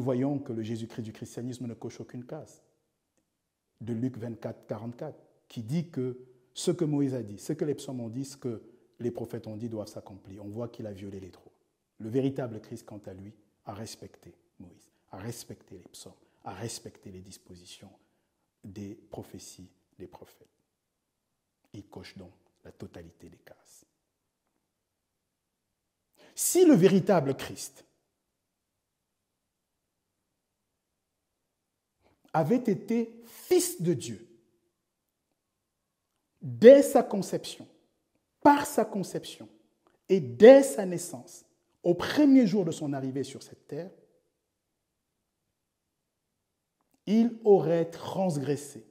voyons que le Jésus-Christ du christianisme ne coche aucune case. De Luc 24, 44, qui dit que ce que Moïse a dit, ce que les psaumes ont dit, ce que les prophètes ont dit doivent s'accomplir. On voit qu'il a violé les droits. Le véritable Christ, quant à lui, a respecté Moïse, a respecté les psaumes, a respecté les dispositions des prophéties des prophètes. Il coche donc la totalité des cases. Si le véritable Christ avait été fils de Dieu dès sa conception, par sa conception et dès sa naissance, au premier jour de son arrivée sur cette terre, il aurait transgressé.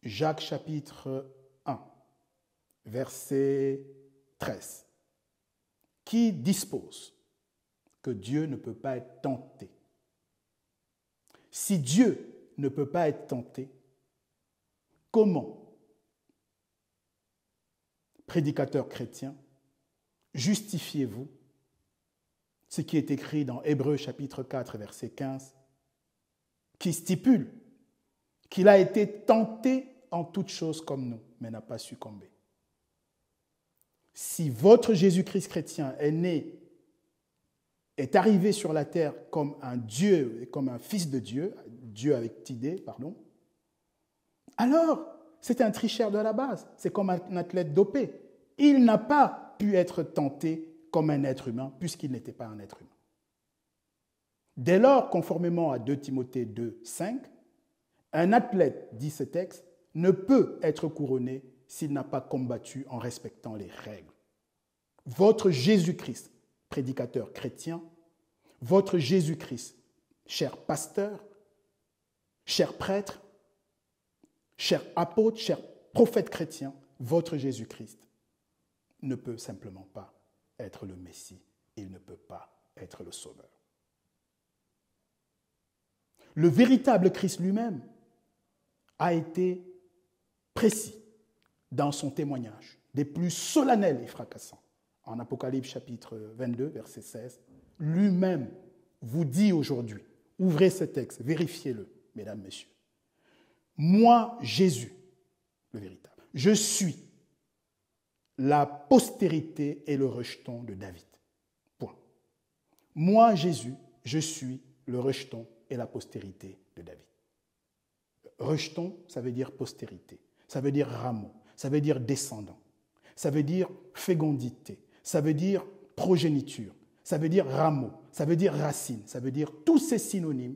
Jacques chapitre 1, verset 13, qui dispose que Dieu ne peut pas être tenté. Si Dieu ne peut pas être tenté, comment, prédicateur chrétien, justifiez-vous ce qui est écrit dans Hébreux chapitre 4, verset 15, qui stipule qu'il a été tenté en toutes choses comme nous, mais n'a pas succombé. Si votre Jésus-Christ chrétien est né, est arrivé sur la terre comme un Dieu, comme un fils de Dieu, Dieu avec tidé, pardon, alors c'est un tricheur de la base, c'est comme un athlète dopé. Il n'a pas pu être tenté comme un être humain, puisqu'il n'était pas un être humain. Dès lors, conformément à 2 Timothée 2, 5, un athlète, dit ce texte, ne peut être couronné s'il n'a pas combattu en respectant les règles. Votre Jésus-Christ, prédicateur chrétien, votre Jésus-Christ, cher pasteur, cher prêtre, cher apôtre, cher prophète chrétien, votre Jésus-Christ ne peut simplement pas être le Messie, il ne peut pas être le Sauveur. Le véritable Christ lui-même a été précis dans son témoignage, des plus solennels et fracassants. En Apocalypse chapitre 22, verset 16, lui-même vous dit aujourd'hui, ouvrez ce texte, vérifiez-le, mesdames, messieurs. Moi, Jésus, le véritable, je suis la postérité et le rejeton de David. Point. Moi, Jésus, je suis le rejeton et la postérité de David. Rejeton, ça veut dire postérité, ça veut dire rameau, ça veut dire descendant, ça veut dire fécondité, ça veut dire progéniture, ça veut dire rameau, ça veut dire racine, ça veut dire tous ces synonymes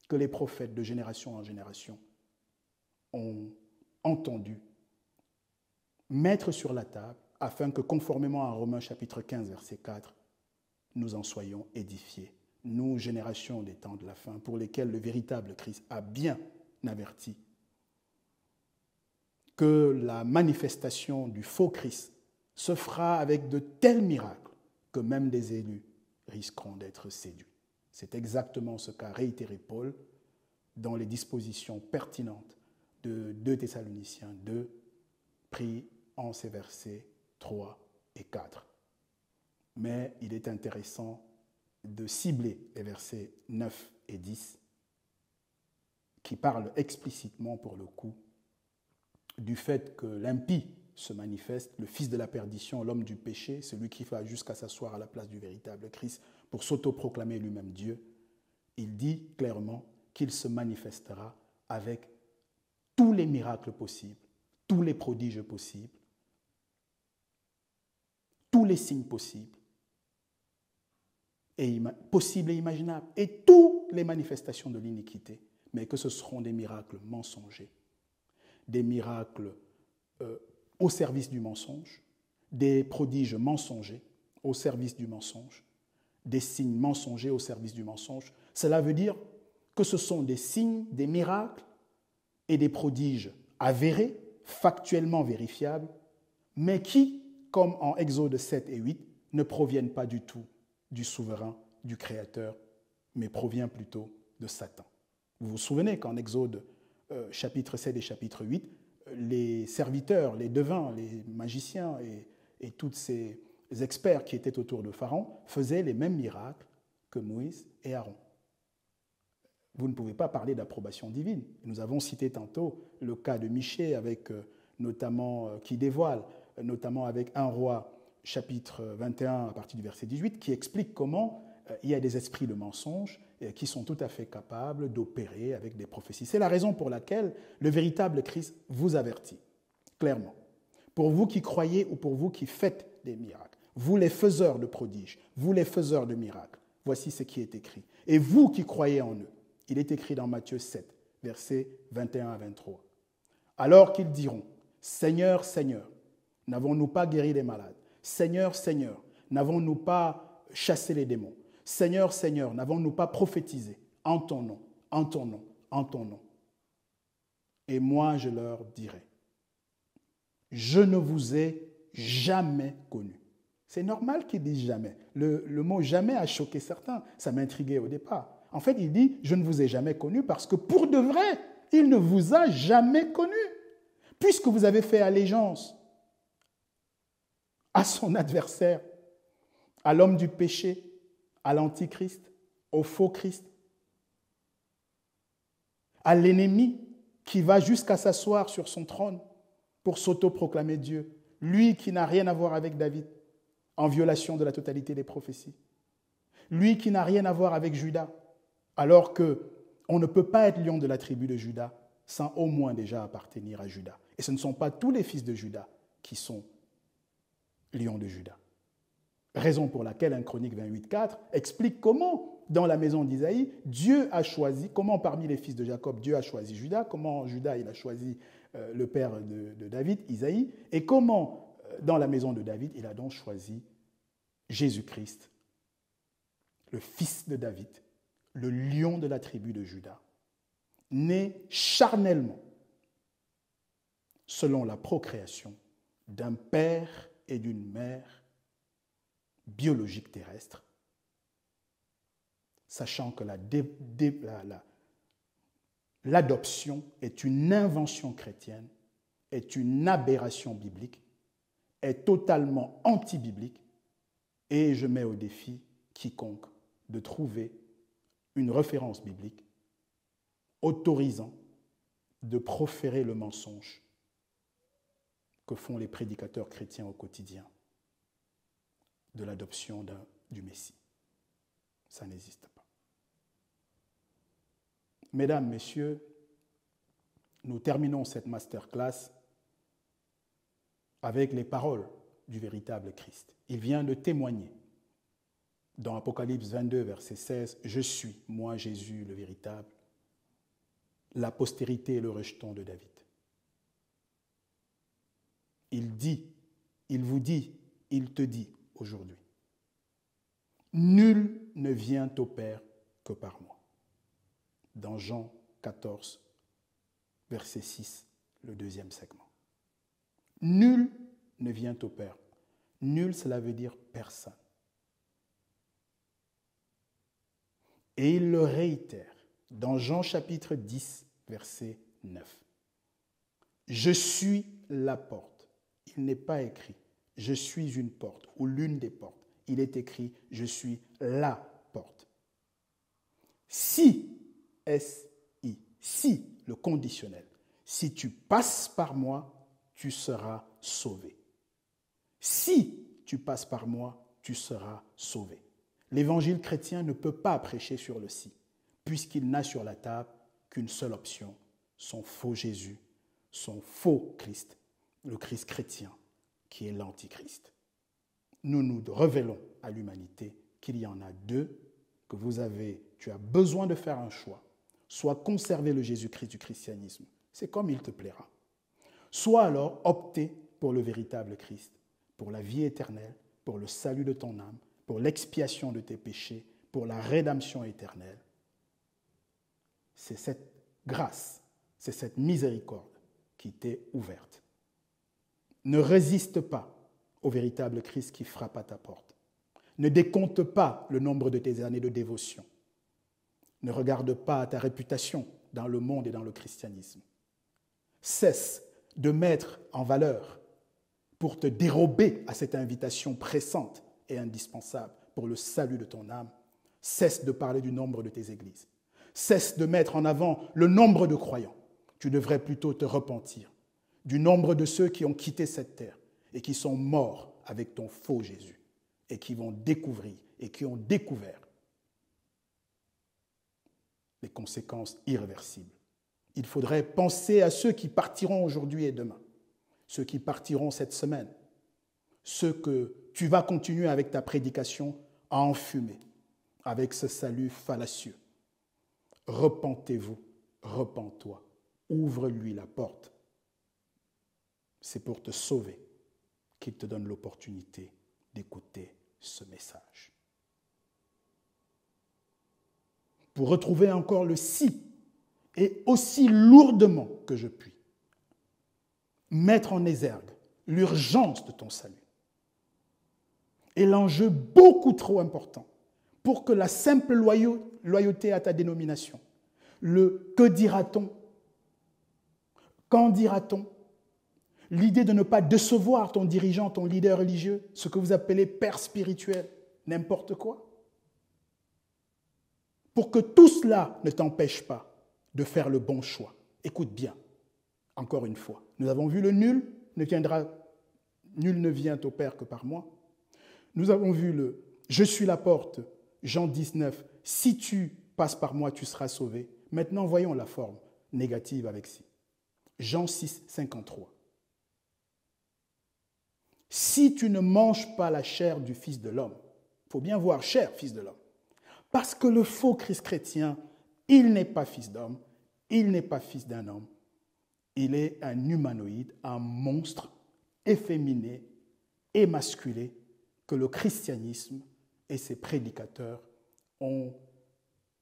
que les prophètes de génération en génération ont entendu mettre sur la table afin que, conformément à Romains chapitre 15, verset 4, nous en soyons édifiés. Nous, générations des temps de la fin, pour lesquelles le véritable Christ a bien averti que la manifestation du faux Christ se fera avec de tels miracles que même des élus risqueront d'être séduits. C'est exactement ce qu'a réitéré Paul dans les dispositions pertinentes de 2 Thessaloniciens 2, pris en ces versets 3 et 4. Mais il est intéressant de cibler les versets 9 et 10 qui parlent explicitement, pour le coup, du fait que l'impie se manifeste, le fils de la perdition, l'homme du péché, celui qui va jusqu'à s'asseoir à la place du véritable Christ pour s'autoproclamer lui-même Dieu. Il dit clairement qu'il se manifestera avec tous les miracles possibles, tous les prodiges possibles, tous les signes possibles, possibles et imaginables, et toutes les manifestations de l'iniquité, mais que ce seront des miracles mensongers, des miracles au service du mensonge, des prodiges mensongers au service du mensonge, des signes mensongers au service du mensonge. Cela veut dire que ce sont des signes, des miracles et des prodiges avérés, factuellement vérifiables, mais qui, comme en Exode 7 et 8, ne proviennent pas du tout du souverain, du Créateur, mais proviennent plutôt de Satan. Vous vous souvenez qu'en Exode chapitre 7 et chapitre 8, les serviteurs, les devins, les magiciens et tous ces experts qui étaient autour de Pharaon faisaient les mêmes miracles que Moïse et Aaron. vous ne pouvez pas parler d'approbation divine. Nous avons cité tantôt le cas de Michée, avec notamment qui dévoile, notamment avec 1 Roi chapitre 21 à partir du verset 18, qui explique comment il y a des esprits de mensonge qui sont tout à fait capables d'opérer avec des prophéties. C'est la raison pour laquelle le véritable Christ vous avertit, clairement. Pour vous qui croyez ou pour vous qui faites des miracles, vous les faiseurs de prodiges, vous les faiseurs de miracles, voici ce qui est écrit. Et vous qui croyez en eux, il est écrit dans Matthieu 7, versets 21 à 23. Alors qu'ils diront, Seigneur, Seigneur, n'avons-nous pas guéri les malades? Seigneur, Seigneur, n'avons-nous pas chassé les démons? Seigneur, Seigneur, n'avons-nous pas prophétisé en ton nom, en ton nom, en ton nom? Et moi, je leur dirai, je ne vous ai jamais connu. C'est normal qu'il dise jamais. Le mot jamais a choqué certains. Ça m'intriguait au départ. En fait, il dit, je ne vous ai jamais connu parce que pour de vrai, il ne vous a jamais connu. Puisque vous avez fait allégeance à son adversaire, à l'homme du péché, à l'antichrist, au faux Christ, à l'ennemi qui va jusqu'à s'asseoir sur son trône pour s'autoproclamer Dieu, lui qui n'a rien à voir avec David, en violation de la totalité des prophéties, lui qui n'a rien à voir avec Judas, alors qu'on ne peut pas être lion de la tribu de Judas sans au moins déjà appartenir à Judas. Et ce ne sont pas tous les fils de Judas qui sont lions de Judas. Raison pour laquelle 1 Chronique 28,4 explique comment, dans la maison d'Isaïe, Dieu a choisi, comment parmi les fils de Jacob, Dieu a choisi Judas, comment Judas il a choisi le père de David, Isaïe, et comment, dans la maison de David, il a donc choisi Jésus-Christ, le fils de David, le lion de la tribu de Juda, né charnellement, selon la procréation d'un père et d'une mère biologique terrestre, sachant que l'adoption est une invention chrétienne, est une aberration biblique, est totalement anti-biblique, et je mets au défi quiconque de trouver une référence biblique autorisant de proférer le mensonge que font les prédicateurs chrétiens au quotidien de l'adoption du Messie. Ça n'existe pas. Mesdames, Messieurs, nous terminons cette masterclass avec les paroles du véritable Christ. Il vient de témoigner dans Apocalypse 22, verset 16, « Je suis, moi Jésus, le véritable, la postérité et le rejeton de David. » Il dit, il vous dit, il te dit aujourd'hui, « Nul ne vient au Père que par moi. » Dans Jean 14, verset 6, le deuxième segment. Nul ne vient au Père. Nul, cela veut dire personne. Et il le réitère dans Jean chapitre 10, verset 9. Je suis la porte. Il n'est pas écrit « je suis une porte » ou l'une des portes. Il est écrit « je suis la porte ». Si, S-I, si, le conditionnel, si tu passes par moi, tu seras sauvé. Si tu passes par moi, tu seras sauvé. L'évangile chrétien ne peut pas prêcher sur le si, puisqu'il n'a sur la table qu'une seule option, son faux Jésus, son faux Christ, le Christ chrétien, qui est l'Antichrist. Nous nous révélons à l'humanité qu'il y en a deux, que tu as besoin de faire un choix, soit conserver le Jésus-Christ du christianisme, c'est comme il te plaira, soit alors opter pour le véritable Christ, pour la vie éternelle, pour le salut de ton âme, pour l'expiation de tes péchés, pour la rédemption éternelle. C'est cette grâce, c'est cette miséricorde qui t'est ouverte. Ne résiste pas au véritable Christ qui frappe à ta porte. Ne décompte pas le nombre de tes années de dévotion. Ne regarde pas ta réputation dans le monde et dans le christianisme. Cesse de mettre en valeur pour te dérober à cette invitation pressante et indispensable pour le salut de ton âme. Cesse de parler du nombre de tes églises. Cesse de mettre en avant le nombre de croyants. Tu devrais plutôt te repentir du nombre de ceux qui ont quitté cette terre et qui sont morts avec ton faux Jésus et qui vont découvrir et qui ont découvert les conséquences irréversibles. Il faudrait penser à ceux qui partiront aujourd'hui et demain, ceux qui partiront cette semaine, ceux que tu vas continuer avec ta prédication à enfumer, avec ce salut fallacieux. Repentez-vous, repens-toi, ouvre-lui la porte. C'est pour te sauver qu'il te donne l'opportunité d'écouter ce message. Pour retrouver encore le si, et aussi lourdement que je puis, mettre en exergue l'urgence de ton salut et l'enjeu beaucoup trop important pour que la simple loyauté à ta dénomination, le que dira-t-on, quand dira-t-on, l'idée de ne pas décevoir ton dirigeant, ton leader religieux, ce que vous appelez père spirituel, n'importe quoi, pour que tout cela ne t'empêche pas de faire le bon choix. Écoute bien, encore une fois, nous avons vu le nul ne vient au Père que par moi. Nous avons vu le je suis la porte, Jean 19, si tu passes par moi, tu seras sauvé. Maintenant, voyons la forme négative avec ci. Jean 6, 53. Si tu ne manges pas la chair du Fils de l'homme, il faut bien voir chair, Fils de l'homme, parce que le faux Christ chrétien, il n'est pas fils d'homme, il n'est pas fils d'un homme, il est un humanoïde, un monstre efféminé, émasculé, que le christianisme et ses prédicateurs ont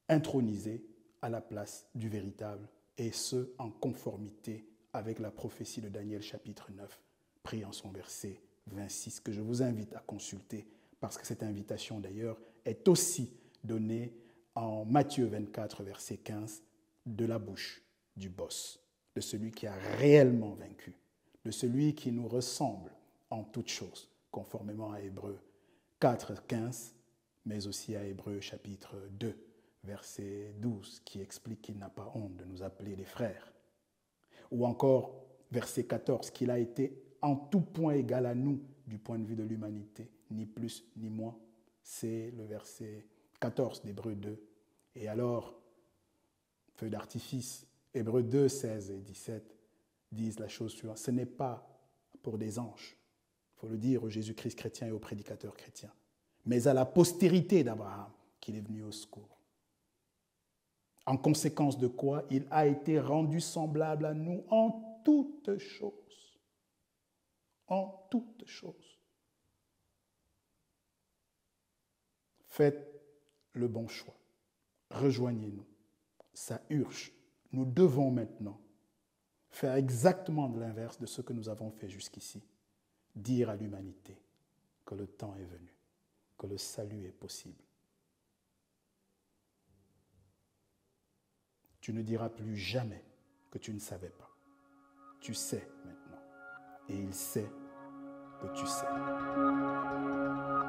intronisé à la place du véritable, et ce, en conformité avec la prophétie de Daniel chapitre 9, pris en son verset 26, que je vous invite à consulter, parce que cette invitation d'ailleurs est aussi donnée en Matthieu 24, verset 15, de la bouche du boss, de celui qui a réellement vaincu, de celui qui nous ressemble en toutes choses, conformément à Hébreux 4, 15, mais aussi à Hébreux chapitre 2, verset 12, qui explique qu'il n'a pas honte de nous appeler des frères. Ou encore verset 14, qu'il a été en tout point égal à nous du point de vue de l'humanité, ni plus ni moins. C'est le verset 14 d'Hébreux 2. Et alors, feu d'artifice, Hébreux 2, 16 et 17 disent la chose suivante. Ce n'est pas pour des anges, il faut le dire au Jésus-Christ chrétien et aux prédicateurs chrétiens, mais à la postérité d'Abraham qu'il est venu au secours. En conséquence de quoi, il a été rendu semblable à nous en toutes choses. En toutes choses. Faites le bon choix. Rejoignez-nous. Ça urge. Nous devons maintenant faire exactement l'inverse de ce que nous avons fait jusqu'ici. Dire à l'humanité que le temps est venu, que le salut est possible. Tu ne diras plus jamais que tu ne savais pas. Tu sais maintenant. Et il sait que tu sais.